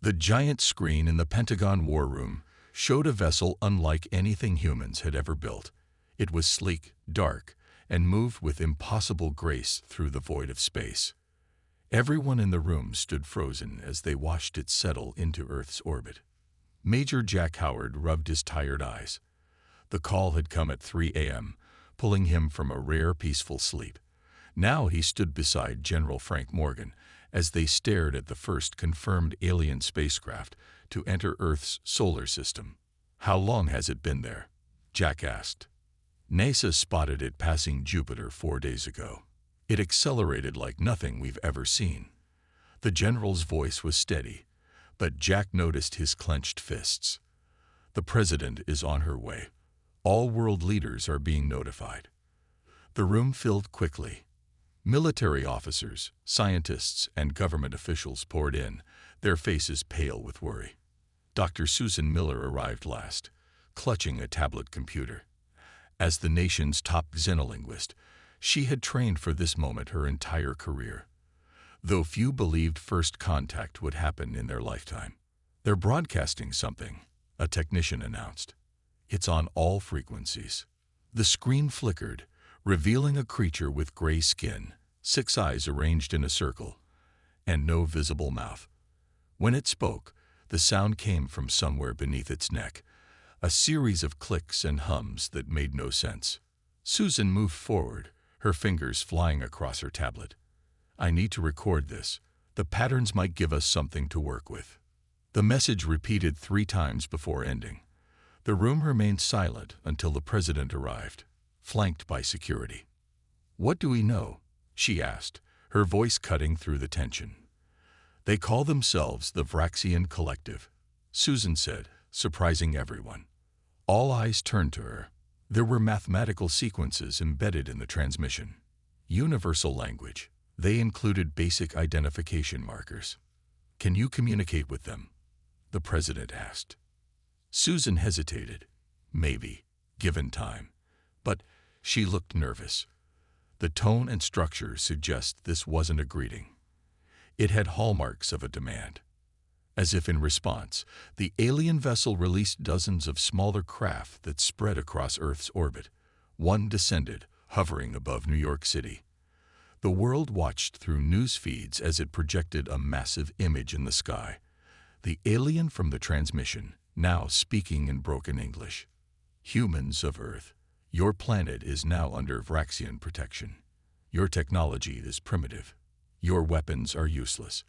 The giant screen in the Pentagon war room showed a vessel unlike anything humans had ever built. It was sleek, dark, and moved with impossible grace through the void of space. Everyone in the room stood frozen as they watched it settle into Earth's orbit. Major Jack Howard rubbed his tired eyes. The call had come at 3 a.m., pulling him from a rare, peaceful sleep. Now he stood beside General Frank Morgan as they stared at the first confirmed alien spacecraft to enter Earth's solar system. "How long has it been there?" Jack asked. "NASA spotted it passing Jupiter 4 days ago. It accelerated like nothing we've ever seen." The general's voice was steady, but Jack noticed his clenched fists. "The president is on her way. All world leaders are being notified." The room filled quickly. Military officers, scientists, and government officials poured in, their faces pale with worry. Dr. Susan Miller arrived last, clutching a tablet computer. As the nation's top xenolinguist, she had trained for this moment her entire career. Though few believed first contact would happen in their lifetime. "They're broadcasting something," a technician announced. "It's on all frequencies." The screen flickered, revealing a creature with gray skin, 6 eyes arranged in a circle, and no visible mouth. When it spoke, the sound came from somewhere beneath its neck, a series of clicks and hums that made no sense. Susan moved forward, her fingers flying across her tablet. "I need to record this. The patterns might give us something to work with." The message repeated 3 times before ending. The room remained silent until the president arrived, flanked by security. "What do we know?" she asked, her voice cutting through the tension. "They call themselves the Vraxian Collective," Susan said, surprising everyone. All eyes turned to her. There were mathematical sequences embedded in the transmission. Universal language. They included basic identification markers. "Can you communicate with them?" the president asked. Susan hesitated. Maybe, given time. But she looked nervous. The tone and structure suggest this wasn't a greeting. It had hallmarks of a demand. As if in response, the alien vessel released dozens of smaller craft that spread across Earth's orbit. One descended, hovering above New York City. The world watched through news feeds as it projected a massive image in the sky. The alien from the transmission, now speaking in broken English. "Humans of Earth, your planet is now under Vraxian protection. Your technology is primitive. Your weapons are useless.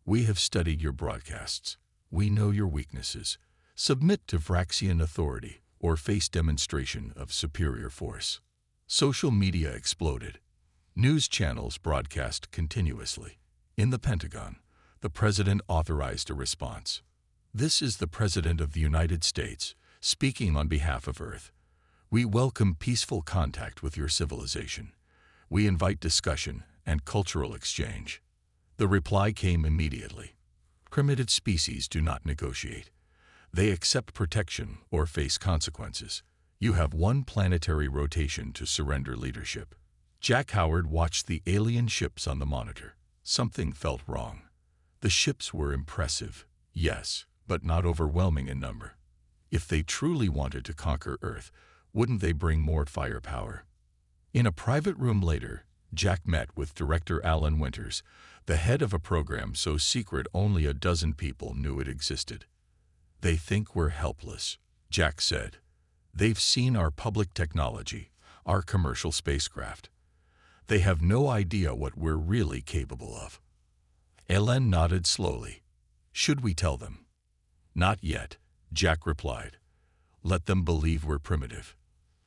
We have studied your broadcasts. We know your weaknesses. Submit to Vraxian authority or face demonstration of superior force." Social media exploded. News channels broadcast continuously. In the Pentagon, the president authorized a response. "This is the President of the United States, speaking on behalf of Earth. We welcome peaceful contact with your civilization. We invite discussion and cultural exchange." The reply came immediately. "Primitive species do not negotiate. They accept protection or face consequences. You have 1 planetary rotation to surrender leadership." Jack Howard watched the alien ships on the monitor. Something felt wrong. The ships were impressive, yes, but not overwhelming in number. If they truly wanted to conquer Earth, wouldn't they bring more firepower? In a private room later, Jack met with Director Alan Winters, the head of a program so secret only a dozen people knew it existed. "They think we're helpless," Jack said. "They've seen our public technology, our commercial spacecraft. They have no idea what we're really capable of." Alan nodded slowly. "Should we tell them?" "Not yet," Jack replied. "Let them believe we're primitive.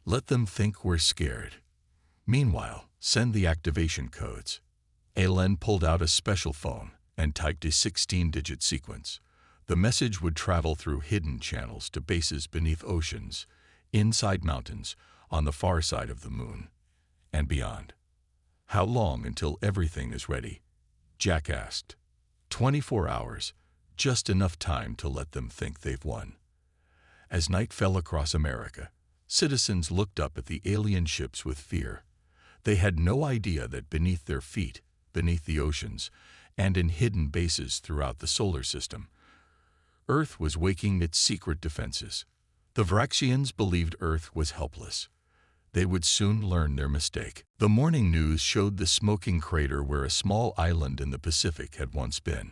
Let them think we're scared. Meanwhile, send the activation codes." Alan pulled out a special phone and typed a 16-digit sequence. The message would travel through hidden channels to bases beneath oceans, inside mountains, on the far side of the moon, and beyond. "How long until everything is ready?" Jack asked. 24 hours, just enough time to let them think they've won." As night fell across America, citizens looked up at the alien ships with fear. They had no idea that beneath their feet, beneath the oceans, and in hidden bases throughout the solar system, Earth was waking its secret defenses. The Vraxians believed Earth was helpless. They would soon learn their mistake. The morning news showed the smoking crater where a small island in the Pacific had once been.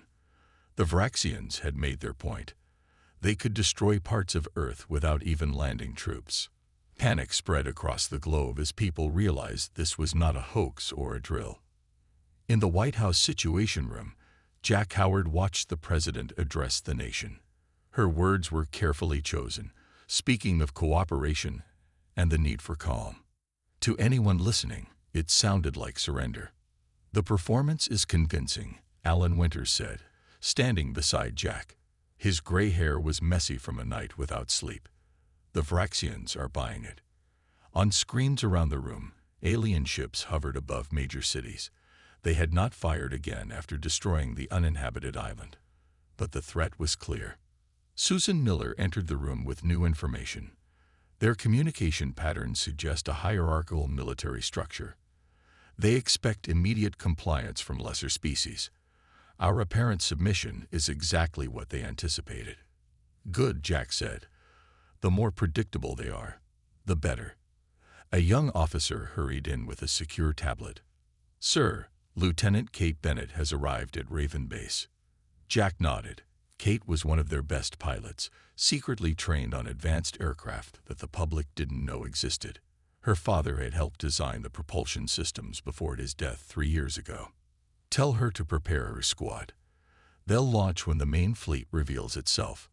The Vraxians had made their point. They could destroy parts of Earth without even landing troops. Panic spread across the globe as people realized this was not a hoax or a drill. In the White House Situation Room, Jack Howard watched the president address the nation. Her words were carefully chosen, speaking of cooperation and the need for calm. To anyone listening, it sounded like surrender. "The performance is convincing," Alan Winters said, standing beside Jack. His gray hair was messy from a night without sleep. "The Vraxians are buying it." On screens around the room, alien ships hovered above major cities. They had not fired again after destroying the uninhabited island. But the threat was clear. Susan Miller entered the room with new information. Their communication patterns suggest a hierarchical military structure. They expect immediate compliance from lesser species. Our apparent submission is exactly what they anticipated. "Good," Jack said. "The more predictable they are, the better." A young officer hurried in with a secure tablet. "Sir, Lieutenant Kate Bennett has arrived at Raven Base." Jack nodded. Kate was one of their best pilots, secretly trained on advanced aircraft that the public didn't know existed. Her father had helped design the propulsion systems before his death 3 years ago. "Tell her to prepare her squad. They'll launch when the main fleet reveals itself."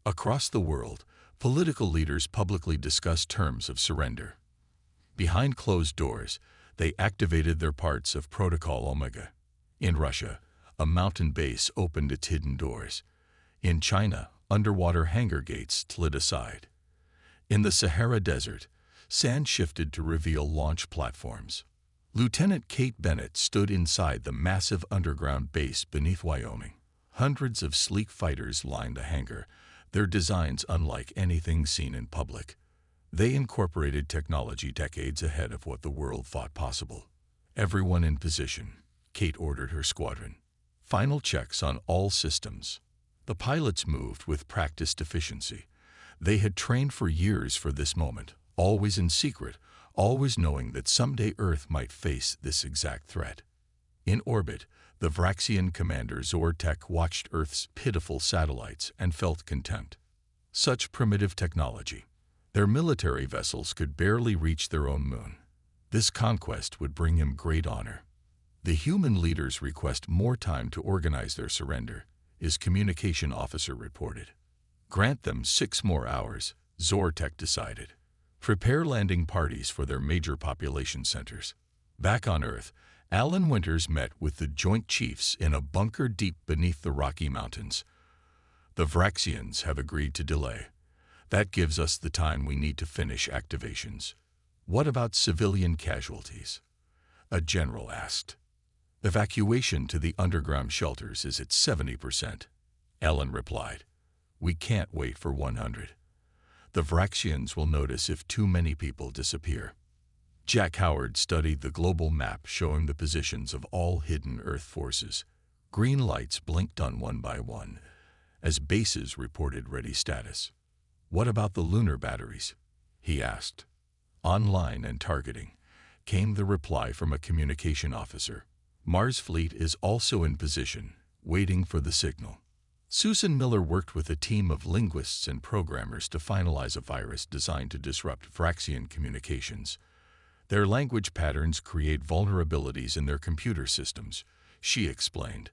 Across the world, political leaders publicly discussed terms of surrender. Behind closed doors, they activated their parts of Protocol Omega. In Russia, a mountain base opened its hidden doors. In China, underwater hangar gates slid aside. In the Sahara Desert, sand shifted to reveal launch platforms. Lieutenant Kate Bennett stood inside the massive underground base beneath Wyoming. Hundreds of sleek fighters lined the hangar, their designs unlike anything seen in public. They incorporated technology decades ahead of what the world thought possible. "Everyone in position," Kate ordered her squadron. Final checks on all systems. The pilots moved with practiced efficiency. They had trained for years for this moment, always in secret, always knowing that someday Earth might face this exact threat. In orbit, the Vraxian commander Zortek watched Earth's pitiful satellites and felt contempt. Such primitive technology. Their military vessels could barely reach their own moon. This conquest would bring him great honor. "The human leaders request more time to organize their surrender," his communication officer reported. "Grant them 6 more hours," Zortek decided. "Prepare landing parties for their major population centers." Back on Earth, Alan Winters met with the Joint Chiefs in a bunker deep beneath the Rocky Mountains. "The Vraxians have agreed to delay. That gives us the time we need to finish activations." "What about civilian casualties?" a general asked. "Evacuation to the underground shelters is at 70%, Alan replied. "We can't wait for 100. The Vraxians will notice if too many people disappear." Jack Howard studied the global map showing the positions of all hidden Earth forces. Green lights blinked on one by one, as bases reported ready status. "What about the lunar batteries?" he asked. "Online and targeting," came the reply from a communication officer. "Mars fleet is also in position, waiting for the signal." Susan Miller worked with a team of linguists and programmers to finalize a virus designed to disrupt Vraxian communications. "Their language patterns create vulnerabilities in their computer systems," she explained.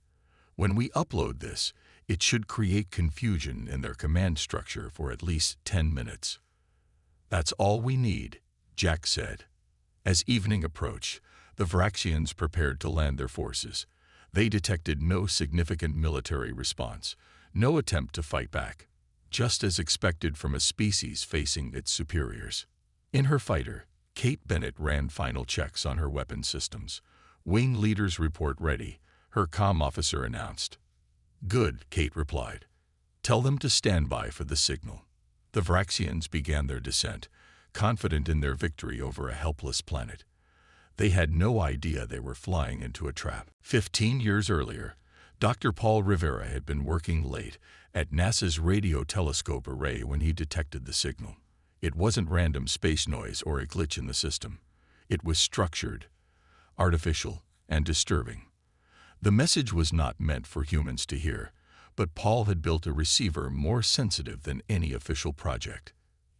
"When we upload this, it should create confusion in their command structure for at least 10 minutes. "That's all we need," Jack said. As evening approached, the Vraxians prepared to land their forces. They detected no significant military response, no attempt to fight back, just as expected from a species facing its superiors. In her fighter, Kate Bennett ran final checks on her weapon systems. "Wing leaders report ready," her comm officer announced. "Good," Kate replied. "Tell them to stand by for the signal." The Vraxians began their descent, confident in their victory over a helpless planet. They had no idea they were flying into a trap. 15 years earlier, Dr. Paul Rivera had been working late at NASA's radio telescope array when he detected the signal. It wasn't random space noise or a glitch in the system. It was structured, artificial, and disturbing. The message was not meant for humans to hear, but Paul had built a receiver more sensitive than any official project.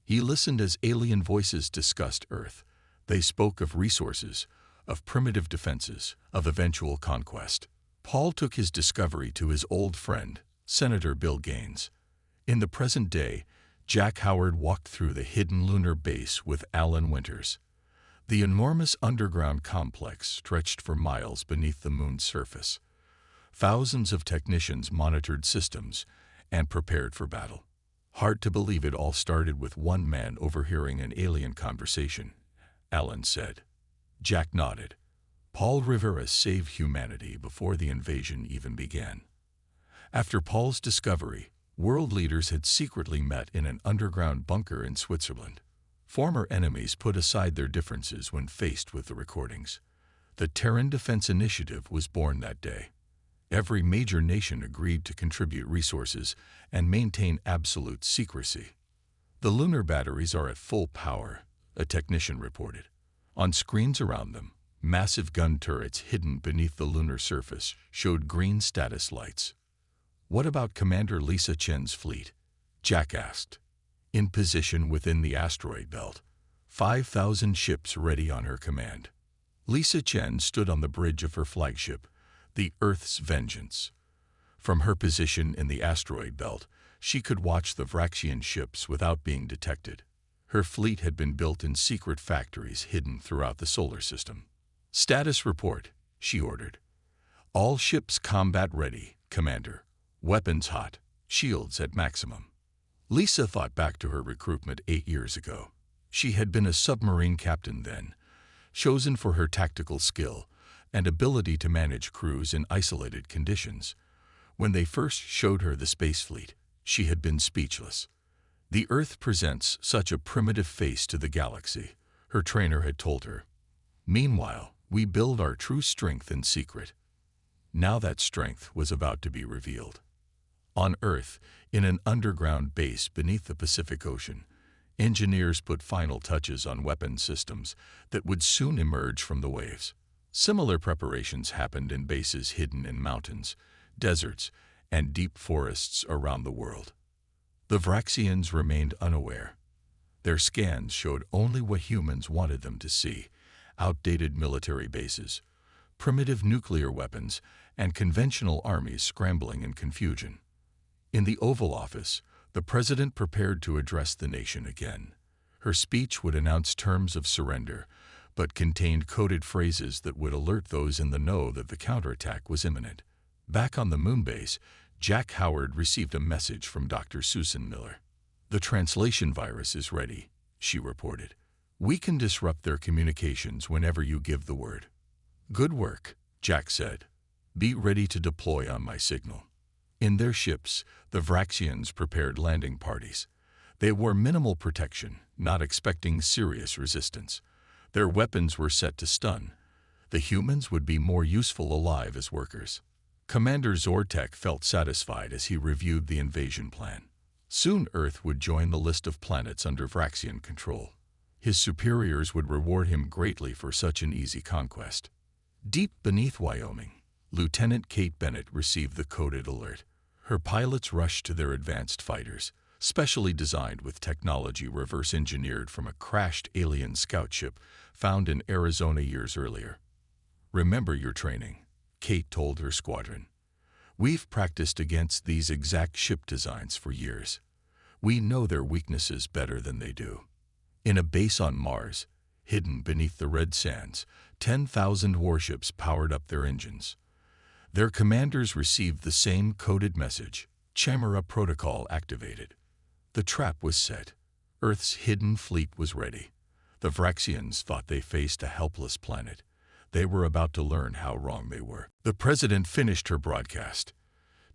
He listened as alien voices discussed Earth. They spoke of resources, of primitive defenses, of eventual conquest. Paul took his discovery to his old friend, Senator Bill Gaines. In the present day, Jack Howard walked through the hidden lunar base with Alan Winters. The enormous underground complex stretched for miles beneath the moon's surface. Thousands of technicians monitored systems and prepared for battle. Hard to believe it all started with one man overhearing an alien conversation, Alan said. Jack nodded. Paul Rivera saved humanity before the invasion even began. After Paul's discovery, world leaders had secretly met in an underground bunker in Switzerland. Former enemies put aside their differences when faced with the recordings. The Terran Defense Initiative was born that day. Every major nation agreed to contribute resources and maintain absolute secrecy. The lunar batteries are at full power, a technician reported. On screens around them, massive gun turrets hidden beneath the lunar surface showed green status lights. What about Commander Lisa Chen's fleet? Jack asked. In position within the asteroid belt, 5,000 ships ready on her command. Lisa Chen stood on the bridge of her flagship, the Earth's Vengeance. From her position in the asteroid belt, she could watch the Vraxian ships without being detected. Her fleet had been built in secret factories hidden throughout the solar system. Status report, she ordered. All ships combat ready, Commander. Weapons hot, shields at maximum. Lisa thought back to her recruitment 8 years ago. She had been a submarine captain then, chosen for her tactical skill and ability to manage crews in isolated conditions. When they first showed her the space fleet, she had been speechless. The Earth presents such a primitive face to the galaxy, her trainer had told her. Meanwhile, we build our true strength in secret. Now that strength was about to be revealed. On Earth, in an underground base beneath the Pacific Ocean, engineers put final touches on weapon systems that would soon emerge from the waves. Similar preparations happened in bases hidden in mountains, deserts, and deep forests around the world. The Vraxians remained unaware. Their scans showed only what humans wanted them to see: outdated military bases, primitive nuclear weapons, and conventional armies scrambling in confusion. In the Oval Office, the president prepared to address the nation again. Her speech would announce terms of surrender, but contained coded phrases that would alert those in the know that the counterattack was imminent. Back on the moon base, Jack Howard received a message from Dr. Susan Miller. The translation virus is ready, she reported. We can disrupt their communications whenever you give the word. Good work, Jack said. Be ready to deploy on my signal. In their ships, the Vraxians prepared landing parties. They wore minimal protection, not expecting serious resistance. Their weapons were set to stun. The humans would be more useful alive as workers. Commander Zortek felt satisfied as he reviewed the invasion plan. Soon Earth would join the list of planets under Vraxian control. His superiors would reward him greatly for such an easy conquest. Deep beneath Wyoming, Lieutenant Kate Bennett received the coded alert. Her pilots rushed to their advanced fighters, specially designed with technology reverse-engineered from a crashed alien scout ship found in Arizona years earlier. Remember your training, Kate told her squadron. We've practiced against these exact ship designs for years. We know their weaknesses better than they do. In a base on Mars, hidden beneath the red sands, 10,000 warships powered up their engines. Their commanders received the same coded message: Chimera protocol activated. The trap was set. Earth's hidden fleet was ready. The Vraxians thought they faced a helpless planet. They were about to learn how wrong they were. The president finished her broadcast.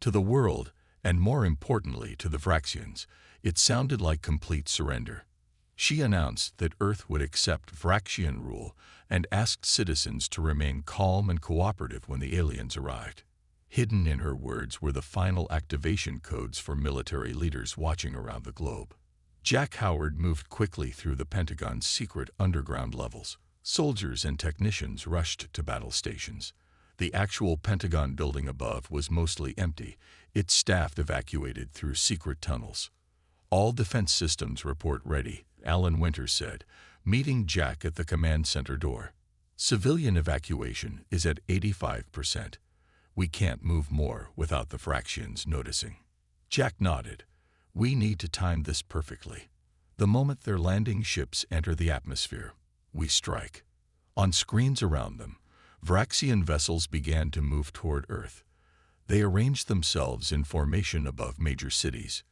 To the world, and more importantly to the Vraxians, it sounded like complete surrender. She announced that Earth would accept Vraxian rule and asked citizens to remain calm and cooperative when the aliens arrived. Hidden in her words were the final activation codes for military leaders watching around the globe. Jack Howard moved quickly through the Pentagon's secret underground levels. Soldiers and technicians rushed to battle stations. The actual Pentagon building above was mostly empty, its staff evacuated through secret tunnels. "All defense systems report ready," Alan Winters said, meeting Jack at the command center door. "Civilian evacuation is at 85%. We can't move more without the Vraxians noticing." Jack nodded. "We need to time this perfectly. The moment their landing ships enter the atmosphere, we strike." On screens around them, Vraxian vessels began to move toward Earth. They arranged themselves in formation above major cities: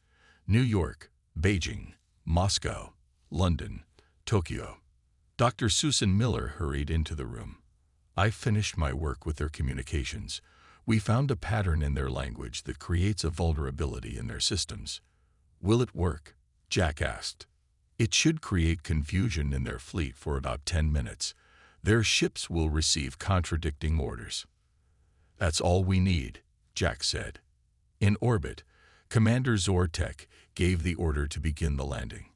New York, Beijing, Moscow, London, Tokyo. Dr. Susan Miller hurried into the room. "I finished my work with their communications. We found a pattern in their language that creates a vulnerability in their systems." "Will it work?" Jack asked. "It should create confusion in their fleet for about 10 minutes. Their ships will receive contradicting orders." "That's all we need," Jack said. In orbit, Commander Zortek gave the order to begin the landing.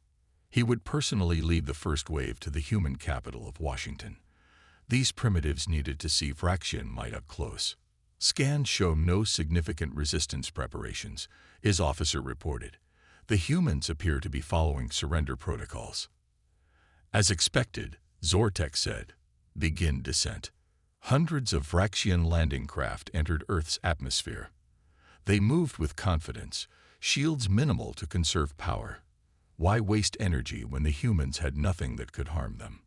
He would personally lead the first wave to the human capital of Washington. These primitives needed to see Vraxian might up close. "Scans show no significant resistance preparations," his officer reported. "The humans appear to be following surrender protocols." "As expected," Zortek said. "Begin descent." Hundreds of Vraxian landing craft entered Earth's atmosphere. They moved with confidence, shields minimal to conserve power. Why waste energy when the humans had nothing that could harm them?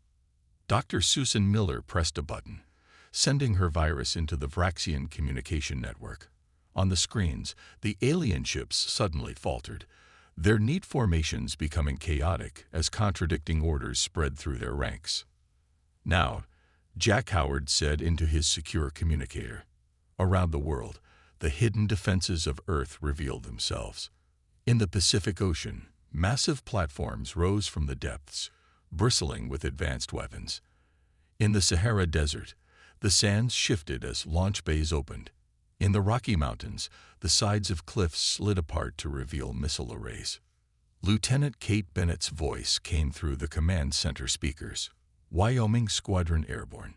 Dr. Susan Miller pressed a button, sending her virus into the Vraxian communication network. On the screens, the alien ships suddenly faltered, their neat formations becoming chaotic as contradicting orders spread through their ranks. "Now," Jack Howard said into his secure communicator. Around the world, the hidden defenses of Earth revealed themselves. In the Pacific Ocean, massive platforms rose from the depths, bristling with advanced weapons. In the Sahara Desert, the sands shifted as launch bays opened. In the Rocky Mountains, the sides of cliffs slid apart to reveal missile arrays. Lieutenant Kate Bennett's voice came through the command center speakers. "Wyoming Squadron Airborne,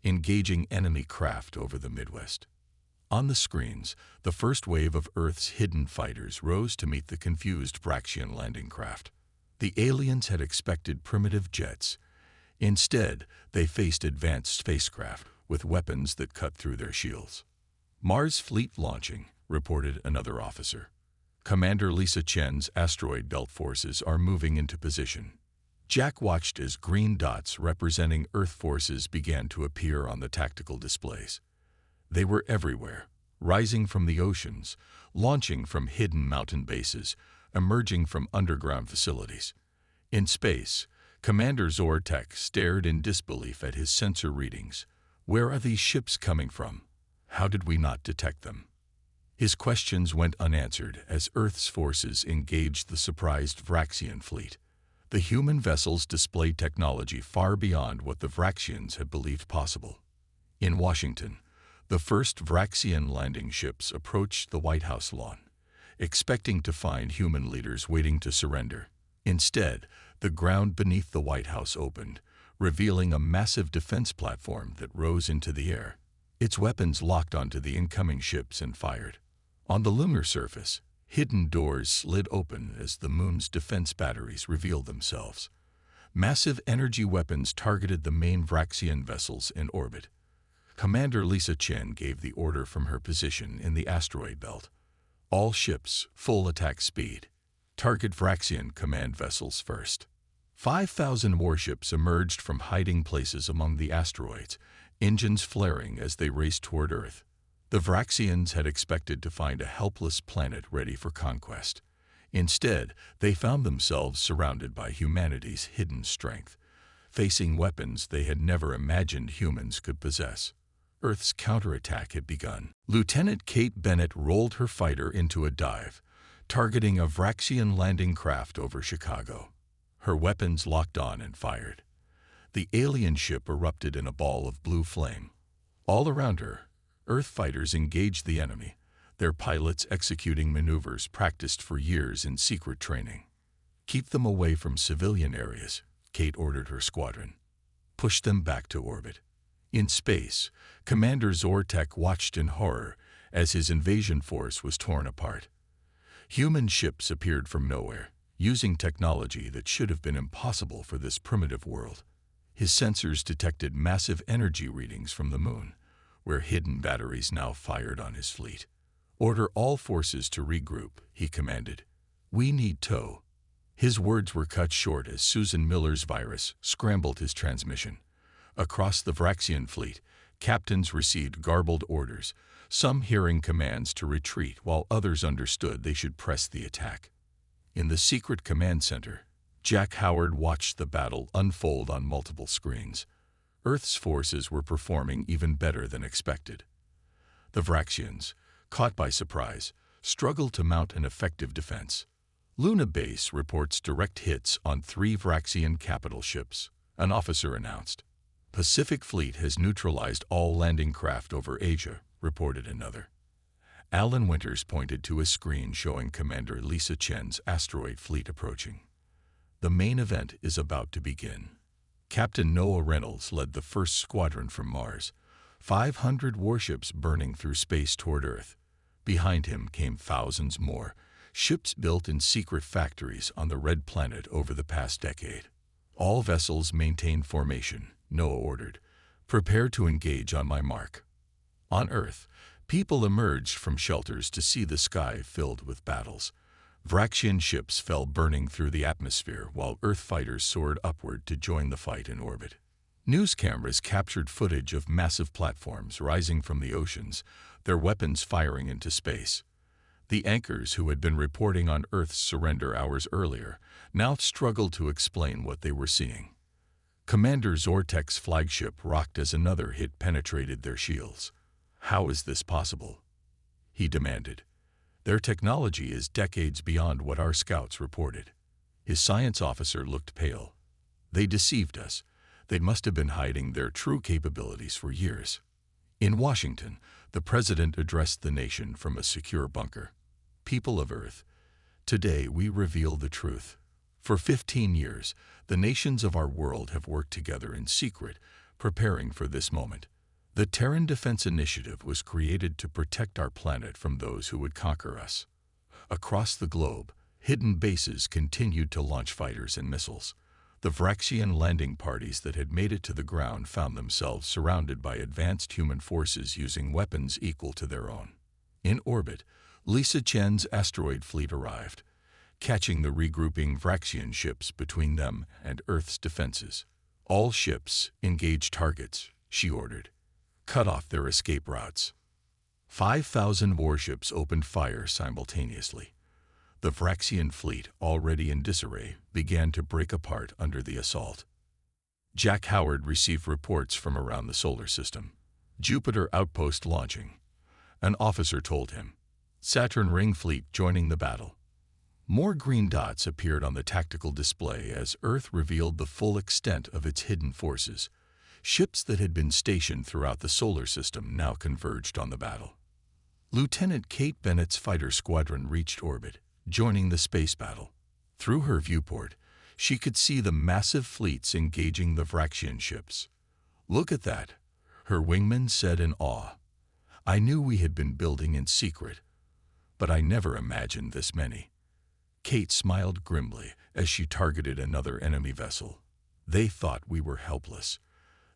engaging enemy craft over the Midwest." On the screens, the first wave of Earth's hidden fighters rose to meet the confused Vraxian landing craft. The aliens had expected primitive jets. Instead, they faced advanced spacecraft with weapons that cut through their shields. "Mars fleet launching," reported another officer. "Commander Lisa Chen's asteroid belt forces are moving into position." Jack watched as green dots representing Earth forces began to appear on the tactical displays. They were everywhere, rising from the oceans, launching from hidden mountain bases, emerging from underground facilities. In space, Commander Zortek stared in disbelief at his sensor readings. "Where are these ships coming from? How did we not detect them?" His questions went unanswered as Earth's forces engaged the surprised Vraxian fleet. The human vessels displayed technology far beyond what the Vraxians had believed possible. In Washington, the first Vraxian landing ships approached the White House lawn, expecting to find human leaders waiting to surrender. Instead, the ground beneath the White House opened, revealing a massive defense platform that rose into the air. Its weapons locked onto the incoming ships and fired. On the lunar surface, hidden doors slid open as the moon's defense batteries revealed themselves. Massive energy weapons targeted the main Vraxian vessels in orbit. Commander Lisa Chen gave the order from her position in the asteroid belt. "All ships, full attack speed. Target Vraxian command vessels first." 5,000 warships emerged from hiding places among the asteroids, engines flaring as they raced toward Earth. The Vraxians had expected to find a helpless planet ready for conquest. Instead, they found themselves surrounded by humanity's hidden strength, facing weapons they had never imagined humans could possess. Earth's counterattack had begun. Lieutenant Kate Bennett rolled her fighter into a dive, targeting a Vraxian landing craft over Chicago. Her weapons locked on and fired. The alien ship erupted in a ball of blue flame. All around her, Earth fighters engaged the enemy, their pilots executing maneuvers practiced for years in secret training. "Keep them away from civilian areas," Kate ordered her squadron. "Push them back to orbit." In space, Commander Zortek watched in horror as his invasion force was torn apart. Human ships appeared from nowhere, using technology that should have been impossible for this primitive world. His sensors detected massive energy readings from the moon, where hidden batteries now fired on his fleet. "Order all forces to regroup," he commanded. "We need tow." His words were cut short as Susan Miller's virus scrambled his transmission. Across the Vraxian fleet, captains received garbled orders, some hearing commands to retreat while others understood they should press the attack. In the secret command center, Jack Howard watched the battle unfold on multiple screens. Earth's forces were performing even better than expected. The Vraxians, caught by surprise, struggled to mount an effective defense. "Luna Base reports direct hits on 3 Vraxian capital ships," an officer announced. "Pacific Fleet has neutralized all landing craft over Asia," reported another. Alan Winters pointed to a screen showing Commander Lisa Chen's asteroid fleet approaching. "The main event is about to begin." Captain Noah Reynolds led the first squadron from Mars, 500 warships burning through space toward Earth. Behind him came thousands more, ships built in secret factories on the Red Planet over the past decade. "All vessels maintain formation," Noah ordered. "Prepare to engage on my mark." On Earth, people emerged from shelters to see the sky filled with battles. Vraxian ships fell burning through the atmosphere while Earth fighters soared upward to join the fight in orbit. News cameras captured footage of massive platforms rising from the oceans, their weapons firing into space. The anchors who had been reporting on Earth's surrender hours earlier now struggled to explain what they were seeing. Commander Zortek's flagship rocked as another hit penetrated their shields. "How is this possible?" he demanded. "Their technology is decades beyond what our scouts reported." His science officer looked pale. "They deceived us. They must have been hiding their true capabilities for years." In Washington, the president addressed the nation from a secure bunker. "People of Earth, today we reveal the truth. For 15 years, the nations of our world have worked together in secret, preparing for this moment. The Terran Defense Initiative was created to protect our planet from those who would conquer us. Across the globe, hidden bases continued to launch fighters and missiles. The Vraxian landing parties that had made it to the ground found themselves surrounded by advanced human forces using weapons equal to their own. In orbit, Lisa Chen's asteroid fleet arrived, catching the regrouping Vraxian ships between them and Earth's defenses. "All ships engage targets," she ordered. "Cut off their escape routes." 5,000 warships opened fire simultaneously. The Vraxian fleet, already in disarray, began to break apart under the assault. Jack Howard received reports from around the solar system. "Jupiter outpost launching," an officer told him. "Saturn ring fleet joining the battle." More green dots appeared on the tactical display as Earth revealed the full extent of its hidden forces. Ships that had been stationed throughout the solar system now converged on the battle. Lieutenant Kate Bennett's fighter squadron reached orbit, joining the space battle. Through her viewport, she could see the massive fleets engaging the Vraxian ships. "Look at that," her wingman said in awe. "I knew we had been building in secret, but I never imagined this many." Kate smiled grimly as she targeted another enemy vessel. "They thought we were helpless.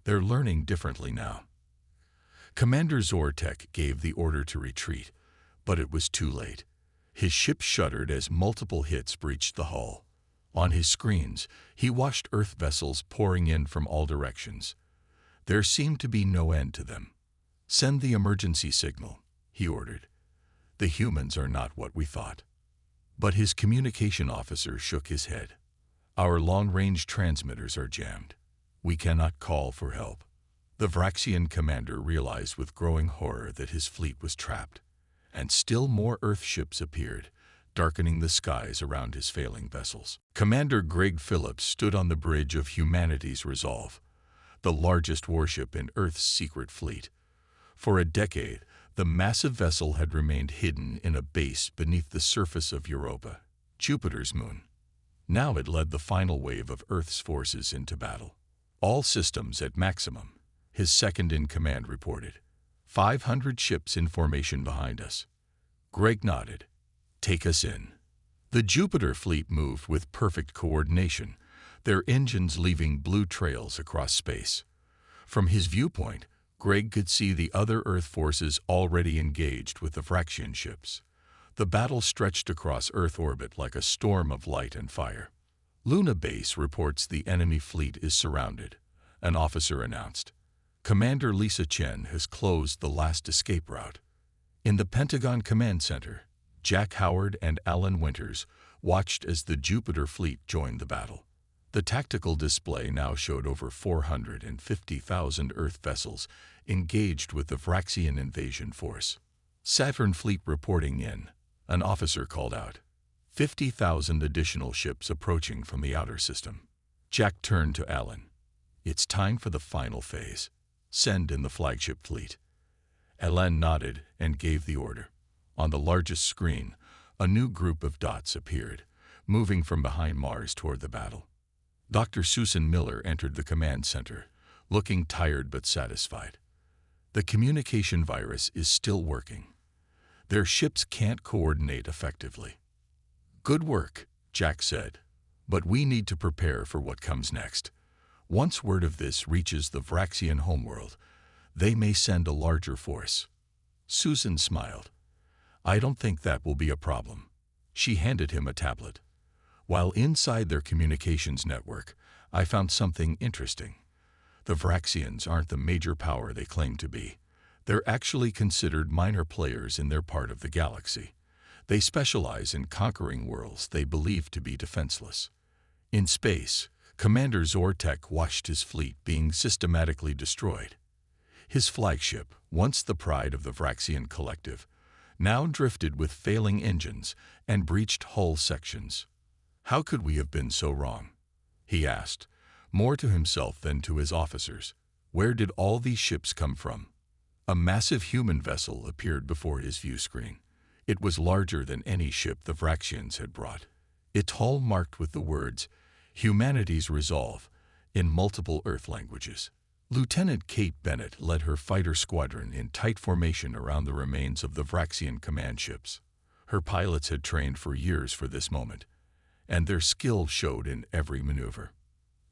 They're learning differently now." Commander Zortek gave the order to retreat, but it was too late. His ship shuddered as multiple hits breached the hull. On his screens, he watched Earth vessels pouring in from all directions. There seemed to be no end to them. "Send the emergency signal," he ordered. "The humans are not what we thought." But his communication officer shook his head. "Our long-range transmitters are jammed. We cannot call for help." The Vraxian commander realized with growing horror that his fleet was trapped, and still more Earth ships appeared, darkening the skies around his failing vessels. Commander Greg Phillips stood on the bridge of humanity's resolve, the largest warship in Earth's secret fleet. For a decade, the massive vessel had remained hidden in a base beneath the surface of Europa, Jupiter's moon. Now it led the final wave of Earth's forces into battle. All systems at maximum, his second-in-command reported. 500 ships in formation behind us. Greg nodded. Take us in. The Jupiter fleet moved with perfect coordination, their engines leaving blue trails across space. From his viewpoint, Greg could see the other Earth forces already engaged with the Vraxian ships. The battle stretched across Earth orbit like a storm of light and fire. Luna Base reports the enemy fleet is surrounded, an officer announced. Commander Lisa Chen has closed the last escape route. In the Pentagon Command Center, Jack Howard and Alan Winters watched as the Jupiter fleet joined the battle. The tactical display now showed over 450,000 Earth vessels engaged with the Vraxian invasion force. Saturn fleet reporting in, an officer called out. 50,000 additional ships approaching from the outer system. Jack turned to Alan. It's time for the final phase. Send in the flagship fleet. Alan nodded and gave the order. On the largest screen, a new group of dots appeared, moving from behind Mars toward the battle. Dr. Susan Miller entered the command center, looking tired but satisfied. The communication virus is still working. Their ships can't coordinate effectively. Good work, Jack said, but we need to prepare for what comes next. Once word of this reaches the Vraxian homeworld, they may send a larger force. Susan smiled. I don't think that will be a problem. She handed him a tablet. While inside their communications network, I found something interesting. The Vraxians aren't the major power they claim to be. They're actually considered minor players in their part of the galaxy. They specialize in conquering worlds they believe to be defenseless. In space, Commander Zortek watched his fleet being systematically destroyed. His flagship, once the pride of the Vraxian collective, now drifted with failing engines and breached hull sections. How could we have been so wrong? He asked, more to himself than to his officers. Where did all these ships come from? A massive human vessel appeared before his view screen. It was larger than any ship the Vraxians had brought. Its hull marked with the words, Humanity's Resolve, in multiple Earth languages. Lieutenant Kate Bennett led her fighter squadron in tight formation around the remains of the Vraxian command ships. Her pilots had trained for years for this moment, and their skill showed in every maneuver.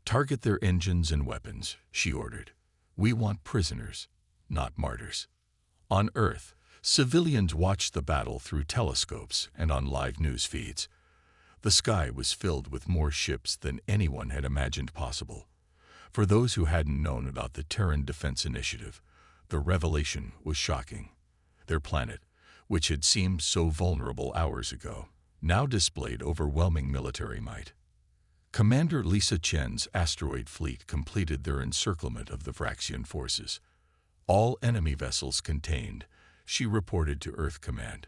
Target their engines and weapons, she ordered. We want prisoners, not martyrs. On Earth, civilians watched the battle through telescopes and on live news feeds. The sky was filled with more ships than anyone had imagined possible. For those who hadn't known about the Terran Defense Initiative, the revelation was shocking. Their planet, which had seemed so vulnerable hours ago, now displayed overwhelming military might. Commander Lisa Chen's asteroid fleet completed their encirclement of the Vraxian forces. All enemy vessels contained, she reported to Earth Command.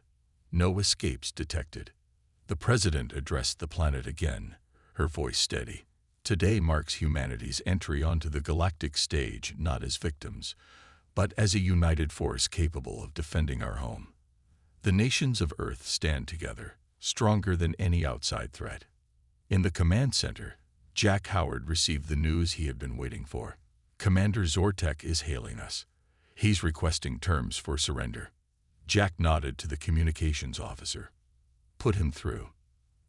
No escapes detected. The President addressed the planet again, her voice steady. Today marks humanity's entry onto the galactic stage not as victims, but as a united force capable of defending our home. The nations of Earth stand together, stronger than any outside threat. In the command center, Jack Howard received the news he had been waiting for. Commander Zortek is hailing us. He's requesting terms for surrender. Jack nodded to the communications officer. Put him through.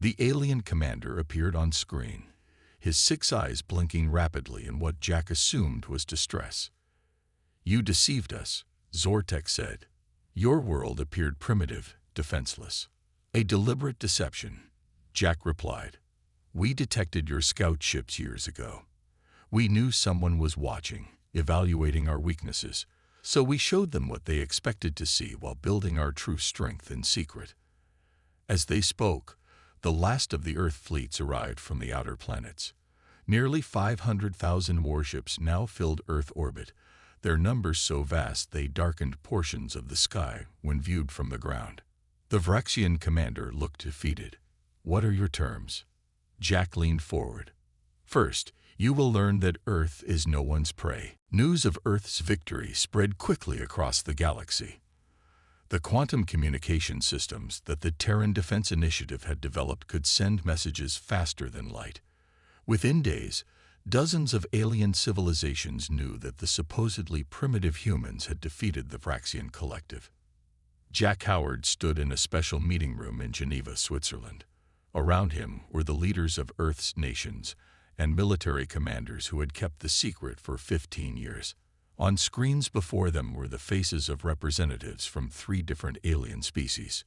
The alien commander appeared on screen, his 6 eyes blinking rapidly in what Jack assumed was distress. You deceived us, Zortek said. Your world appeared primitive, defenseless. A deliberate deception, Jack replied. We detected your scout ships years ago. We knew someone was watching, evaluating our weaknesses, so we showed them what they expected to see while building our true strength in secret. As they spoke, the last of the Earth fleets arrived from the outer planets. Nearly 500,000 warships now filled Earth orbit, their numbers so vast they darkened portions of the sky when viewed from the ground. The Vraxian commander looked defeated. What are your terms? Jack leaned forward. First, You will learn that Earth is no one's prey. News of Earth's victory spread quickly across the galaxy. The quantum communication systems that the Terran Defense Initiative had developed could send messages faster than light. Within days, dozens of alien civilizations knew that the supposedly primitive humans had defeated the Vraxian collective. Jack Howard stood in a special meeting room in Geneva, Switzerland. Around him were the leaders of Earth's nations and military commanders who had kept the secret for 15 years. On screens before them were the faces of representatives from 3 different alien species.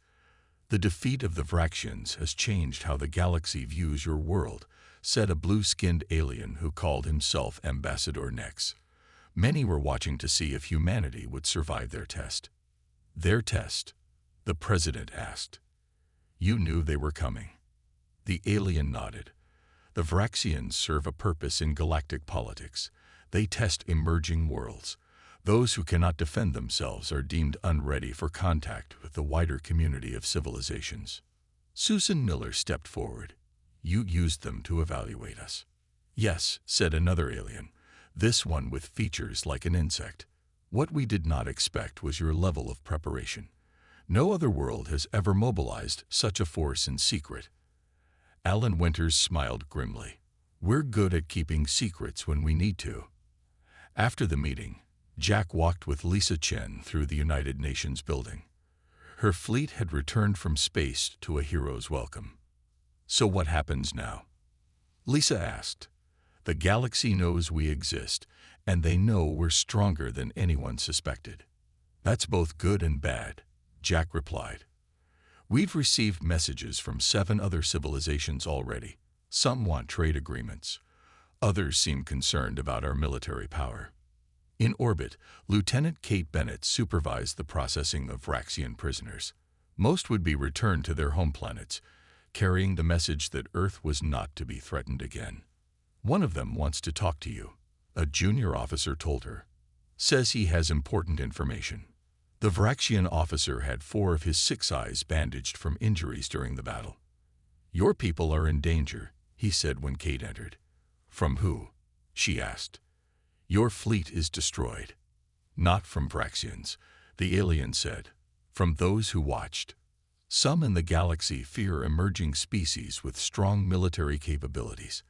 The defeat of the Vraxians has changed how the galaxy views your world, said a blue-skinned alien who called himself Ambassador Nex. Many were watching to see if humanity would survive their test. Their test? The president asked. You knew they were coming. The alien nodded. The Vraxians serve a purpose in galactic politics. They test emerging worlds. Those who cannot defend themselves are deemed unready for contact with the wider community of civilizations. Susan Miller stepped forward. You used them to evaluate us. Yes, said another alien, this one with features like an insect. What we did not expect was your level of preparation. No other world has ever mobilized such a force in secret. Alan Winters smiled grimly. We're good at keeping secrets when we need to. After the meeting, Jack walked with Lisa Chen through the United Nations building. Her fleet had returned from space to a hero's welcome. So what happens now? Lisa asked. The galaxy knows we exist, and they know we're stronger than anyone suspected. That's both good and bad, Jack replied. We've received messages from 7 other civilizations already. Some want trade agreements. Others seem concerned about our military power. In orbit, Lieutenant Kate Bennett supervised the processing of Vraxian prisoners. Most would be returned to their home planets, carrying the message that Earth was not to be threatened again. One of them wants to talk to you, a junior officer told her. Says he has important information. The Vraxian officer had 4 of his 6 eyes bandaged from injuries during the battle. Your people are in danger, he said when Kate entered. From who? She asked. Your fleet is destroyed. Not from Vraxians, the alien said. From those who watched. Some in the galaxy fear emerging species with strong military capabilities.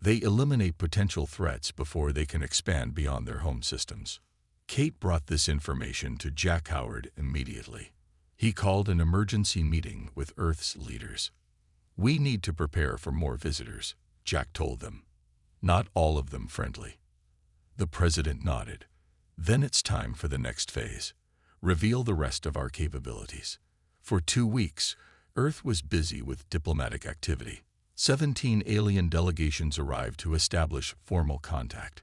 They eliminate potential threats before they can expand beyond their home systems. Kate brought this information to Jack Howard immediately. He called an emergency meeting with Earth's leaders. We need to prepare for more visitors, Jack told them. Not all of them friendly. The president nodded. Then it's time for the next phase. Reveal the rest of our capabilities. For 2 weeks, Earth was busy with diplomatic activity. 17 alien delegations arrived to establish formal contact.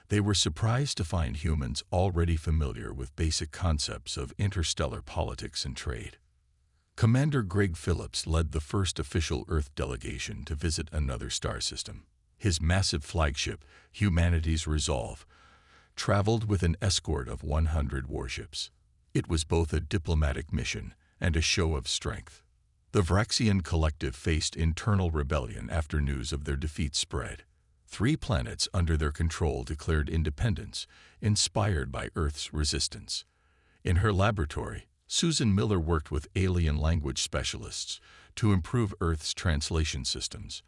They were surprised to find humans already familiar with basic concepts of interstellar politics and trade. Commander Greg Phillips led the first official Earth delegation to visit another star system. His massive flagship, Humanity's Resolve, traveled with an escort of 100 warships. It was both a diplomatic mission and a show of strength. The Vraxian collective faced internal rebellion after news of their defeat spread. 3 planets under their control declared independence, inspired by Earth's resistance. In her laboratory, Susan Miller worked with alien language specialists to improve Earth's translation systems.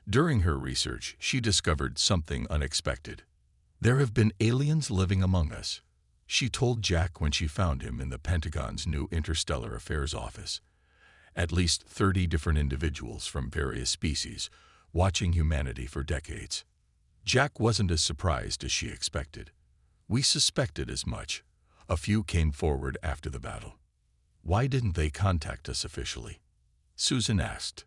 During her research, she discovered something unexpected. There have been aliens living among us, she told Jack when she found him in the Pentagon's new Interstellar Affairs office. At least 30 different individuals from various species, watching humanity for decades. Jack wasn't as surprised as she expected. We suspected as much. A few came forward after the battle. Why didn't they contact us officially? Susan asked.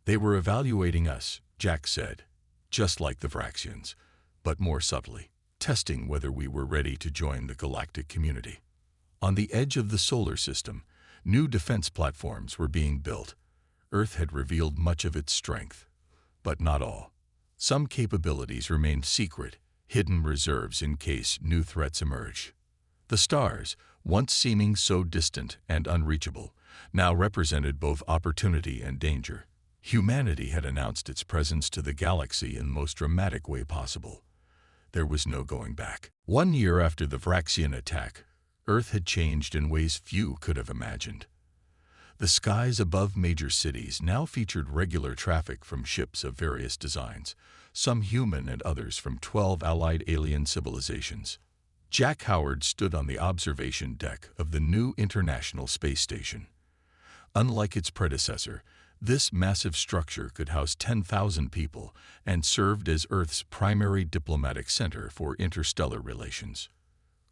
They were evaluating us, Jack said, just like the Vraxians, but more subtly, testing whether we were ready to join the galactic community. On the edge of the solar system, new defense platforms were being built. Earth had revealed much of its strength, but not all. Some capabilities remained secret, hidden reserves in case new threats emerged. The stars, once seeming so distant and unreachable, now represented both opportunity and danger. Humanity had announced its presence to the galaxy in the most dramatic way possible. There was no going back. 1 year after the Vraxian attack, Earth had changed in ways few could have imagined. The skies above major cities now featured regular traffic from ships of various designs, some human and others from 12 allied alien civilizations. Jack Howard stood on the observation deck of the new International Space Station. Unlike its predecessor, this massive structure could house 10,000 people and served as Earth's primary diplomatic center for interstellar relations.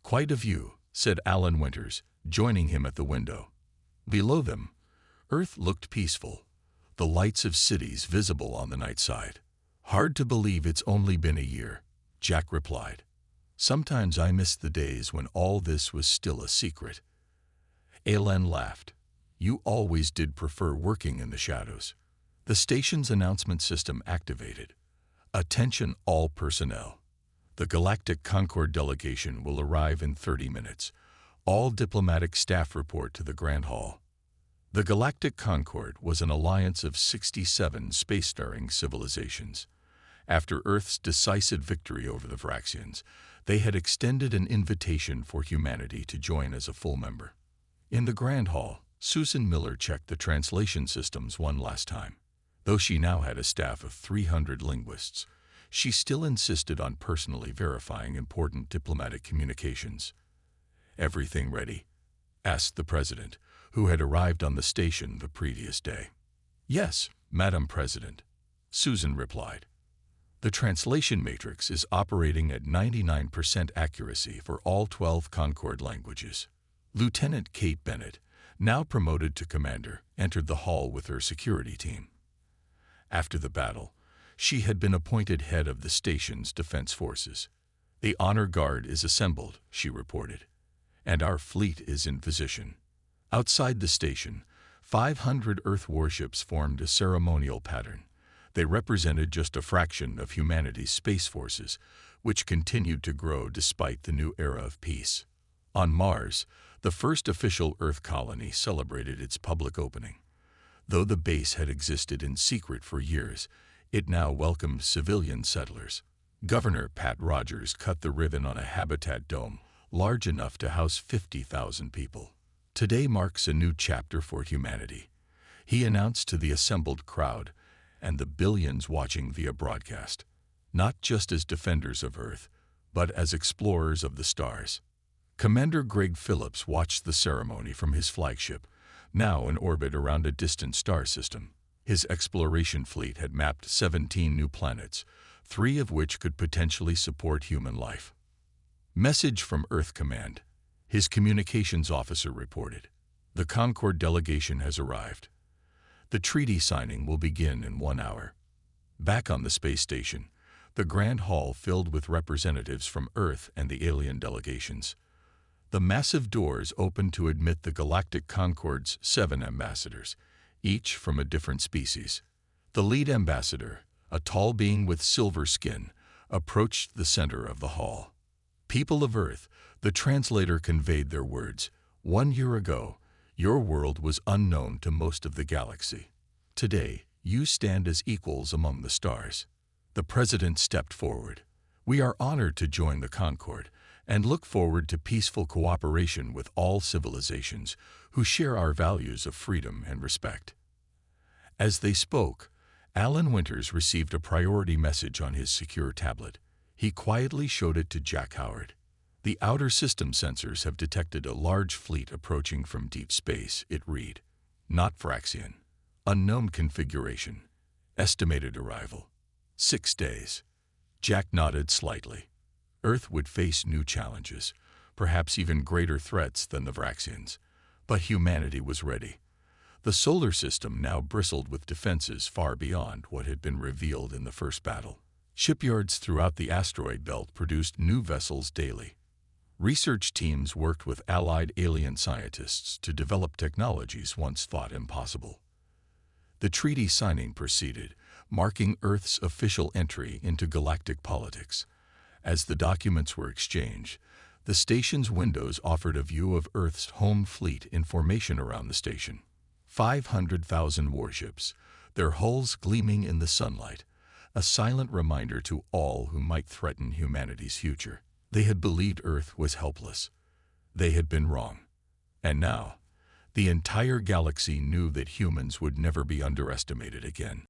"Quite a view," said Alan Winters, joining him at the window. Below them, Earth looked peaceful, the lights of cities visible on the night side. "Hard to believe it's only been a year," Jack replied. "Sometimes I miss the days when all this was still a secret." Alan laughed. "You always did prefer working in the shadows." The station's announcement system activated. "Attention all personnel. The Galactic Concord delegation will arrive in 30 minutes. All diplomatic staff report to the Grand Hall." The Galactic Concord was an alliance of 67 spacefaring civilizations. After Earth's decisive victory over the Vraxians, they had extended an invitation for humanity to join as a full member. In the Grand Hall, Susan Miller checked the translation systems one last time. Though she now had a staff of 300 linguists, she still insisted on personally verifying important diplomatic communications. "Everything ready?" asked the President, who had arrived on the station the previous day. "Yes, Madam President," Susan replied. "The translation matrix is operating at 99% accuracy for all 12 Concord languages." Lieutenant Kate Bennett, now promoted to commander, entered the hall with her security team. After the battle, she had been appointed head of the station's defense forces. "The honor guard is assembled," she reported, "and our fleet is in position." Outside the station, 500 Earth warships formed a ceremonial pattern. They represented just a fraction of humanity's space forces, which continued to grow despite the new era of peace. On Mars, the first official Earth colony celebrated its public opening. Though the base had existed in secret for years, it now welcomed civilian settlers. Governor Pat Rogers cut the ribbon on a habitat dome large enough to house 50,000 people. "Today marks a new chapter for humanity," he announced to the assembled crowd and the billions watching via broadcast, "not just as defenders of Earth, but as explorers of the stars." Commander Greg Phillips watched the ceremony from his flagship, now in orbit around a distant star system. His exploration fleet had mapped 17 new planets, 3 of which could potentially support human life. "Message from Earth Command," his communications officer reported. "The Concord delegation has arrived. The treaty signing will begin in 1 hour." Back on the space station, the Grand Hall filled with representatives from Earth and the alien delegations. The massive doors opened to admit the Galactic Concord's 7 ambassadors, each from a different species. The lead ambassador, a tall being with silver skin, approached the center of the hall. "People of Earth," the translator conveyed their words, "1 year ago, your world was unknown to most of the galaxy. Today, you stand as equals among the stars." The President stepped forward. "We are honored to join the Concord and look forward to peaceful cooperation with all civilizations who share our values of freedom and respect." As they spoke, Alan Winters received a priority message on his secure tablet. He quietly showed it to Jack Howard. "The outer system sensors have detected a large fleet approaching from deep space," it read. "Not Vraxian. Unknown configuration. Estimated arrival 6 days." Jack nodded slightly. Earth would face new challenges, perhaps even greater threats than the Vraxians, but humanity was ready. The solar system now bristled with defenses far beyond what had been revealed in the first battle. Shipyards throughout the asteroid belt produced new vessels daily. Research teams worked with allied alien scientists to develop technologies once thought impossible. The treaty signing proceeded, marking Earth's official entry into galactic politics. As the documents were exchanged, the station's windows offered a view of Earth's home fleet in formation around the station. 500,000 warships, their hulls gleaming in the sunlight, a silent reminder to all who might threaten humanity's future. They had believed Earth was helpless. They had been wrong. And now, the entire galaxy knew that humans would never be underestimated again.